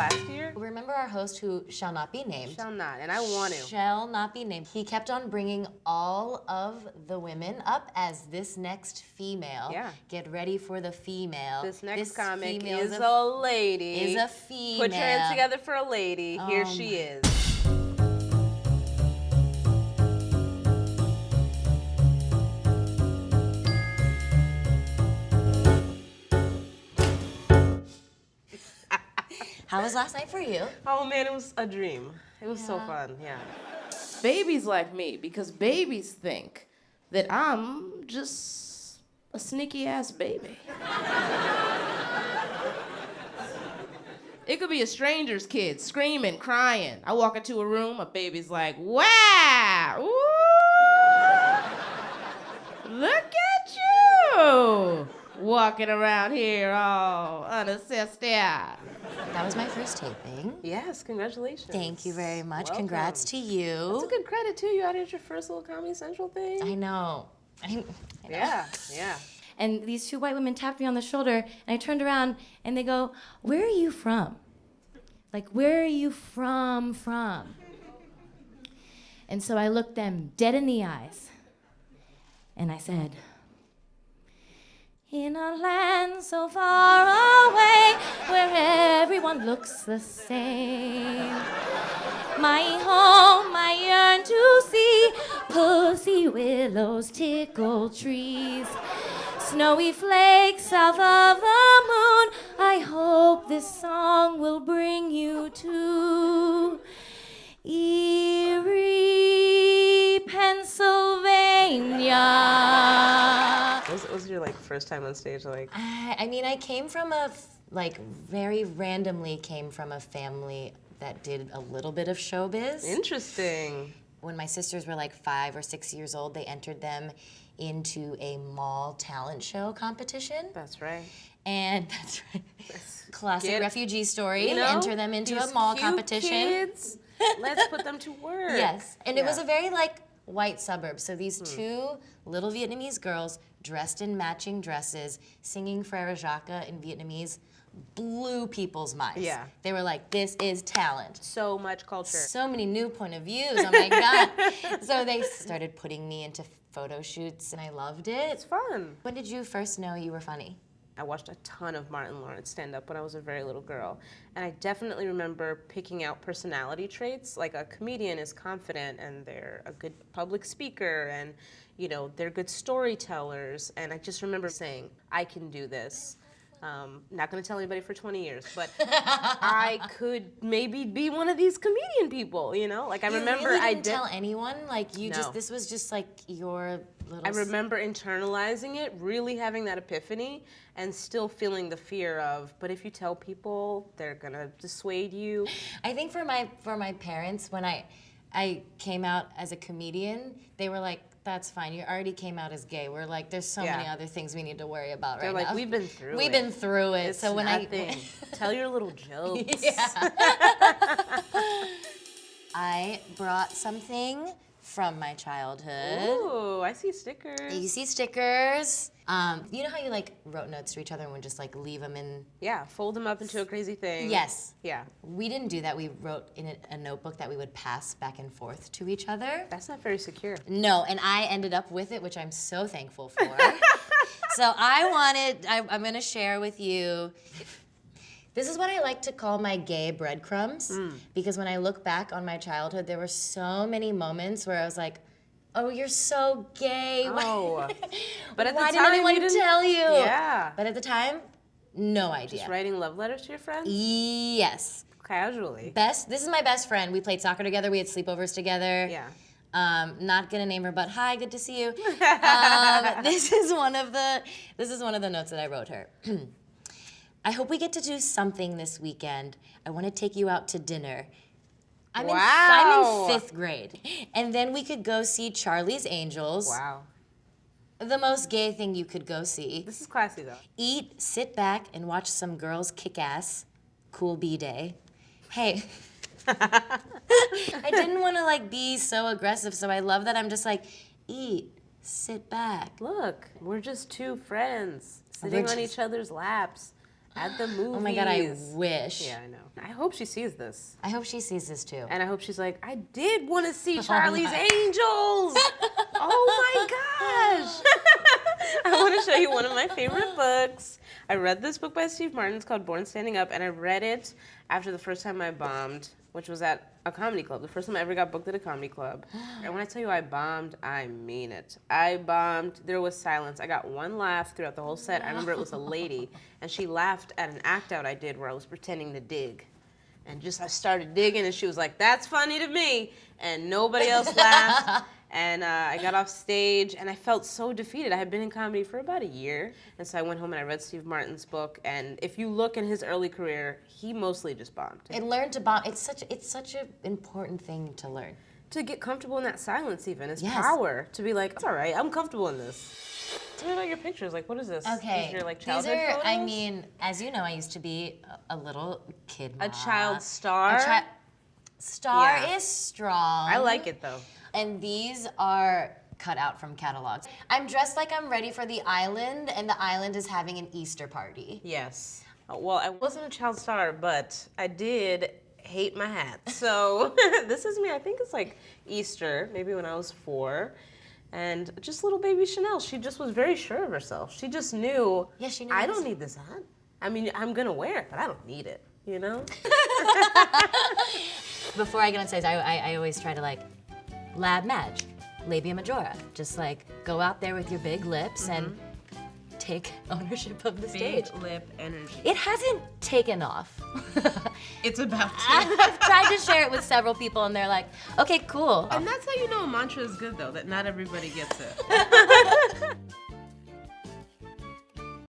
last year? Remember our host who shall not be named? Shall not, and I want to. Shall not be named. He kept on bringing all of the women up as this next female. Yeah. Get ready for the female. This next comic female is a lady. Is a female. Put your hands together for a lady. Here she is. How was last night for you? Oh man, it was a dream. It was so fun, yeah. Babies like me, because babies think that I'm just a sneaky ass baby. It could be a stranger's kid screaming, crying. I walk into a room, a baby's like, wow, ooh, look at you, walking around here all unassisted. That was my first taping. Yes, congratulations. Thank you very much. Welcome. Congrats to you. That's a good credit too. You added your first little Comedy Central thing. I know. I know. Yeah. And these two white women tapped me on the shoulder, and I turned around, and they go, "Where are you from? Like, where are you from? And so I looked them dead in the eyes, and I said, "In a land so far away, where everyone looks the same, my home I yearn to see, pussy willows tickle trees, snowy flakes south of the moon. I hope this song will bring you to Erie, Pennsylvania." What was your first time on stage like? I mean, I came from very randomly came from a family that did a little bit of showbiz. Interesting. When my sisters were 5 or 6 years old, they entered them into a mall talent show competition. That's right. And that's right. Classic refugee story. You know, enter them into a mall cute competition. Kids, let's put them to work. Yes. And it was a very white suburb. So these two little Vietnamese girls dressed in matching dresses, singing Frère Jacques in Vietnamese, blew people's minds. Yeah. They were like, this is talent. So much culture. So many new point of views, oh my God. So they started putting me into photo shoots and I loved it. It's fun. When did you first know you were funny? I watched a ton of Martin Lawrence stand-up when I was a very little girl. And I definitely remember picking out personality traits. Like a comedian is confident and they're a good public speaker and, they're good storytellers. And I just remember saying, I can do this. Not gonna tell anybody for 20 years, but I could maybe be one of these comedian people, I remember really I didn't tell anyone? No. This was just your little... I remember internalizing it, really having that epiphany, and still feeling the fear of, but if you tell people, they're gonna dissuade you. I think for my parents, when I came out as a comedian, they were like, that's fine, you already came out as gay. We're like, there's so many other things we need to worry about They're right now. we've been through it. We've been through it. It's so when nothing. Tell your little jokes. Yeah. I brought something from my childhood. Ooh, I see stickers. You see stickers. You know how you wrote notes to each other and would just leave them in? Yeah, fold them up into a crazy thing. Yes. Yeah. We didn't do that. We wrote in a notebook that we would pass back and forth to each other. That's not very secure. No, and I ended up with it, which I'm so thankful for. So I'm gonna share with you. This is what I like to call my gay breadcrumbs, because when I look back on my childhood, there were so many moments where I was like, oh, you're so gay. Oh. But at the Why time, didn't anyone tell you? Yeah. But at the time, no idea. Just writing love letters to your friends? Yes. Casually. This is my best friend. We played soccer together. We had sleepovers together. Yeah. Not gonna name her, but hi, good to see you. This is one of the notes that I wrote her. I hope we get to do something this weekend. I want to take you out to dinner. I'm in 5th grade. And then we could go see Charlie's Angels. Wow. The most gay thing you could go see. This is classy, though. Eat, sit back, and watch some girls kick ass. Cool B-Day. Hey. I didn't want to be so aggressive, so I love that I'm just eat, sit back. Look, we're just two friends sitting on each other's laps. at the movies. Oh my God, I wish. Yeah, I know. I hope she sees this. I hope she sees this too. And I hope she's like, I did want to see Charlie's Angels. Oh my gosh. I want to show you one of my favorite books. I read this book by Steve Martin. It's called Born Standing Up, and I read it after the first time I bombed, which was at a comedy club. The first time I ever got booked at a comedy club. And when I tell you I bombed, I mean it. I bombed. There was silence. I got one laugh throughout the whole set. I remember it was a lady, and she laughed at an act out I did where I was pretending to dig. And I started digging, and she was like, that's funny to me. And nobody else laughed. And I got off stage, and I felt so defeated. I had been in comedy for about a year, and so I went home and I read Steve Martin's book. And if you look in his early career, he mostly just bombed. And learn to bomb. It's such an important thing to learn. To get comfortable in that silence, even is Yes. power. To be like, it's all right, I'm comfortable in this. Tell me about your pictures. Like, what is this? Okay. These are like These childhood are, photos? I mean, as you know, I used to be a little kid A mom. child star. Star Yeah. is strong. I like it though. And these are cut out from catalogs. I'm dressed like I'm ready for the island, and the island is having an Easter party. Yes. Well, I wasn't a child star, but I did hate my hat. So this is me. I think it's like Easter, maybe when I was 4. And just little baby Chanel, she just was very sure of herself. She just knew, Yeah, she knew I this. don't need this hat. I mean, I'm gonna wear it, but I don't need it, you know? Before I get on stage, I always try to like lab match, labia majora. Just like go out there with your big lips and take ownership of the stage. Big lip energy. It hasn't taken off. It's about to. I've tried to share it with several people, and they're like, okay, cool. And that's how you know a mantra is good, though, that not everybody gets it.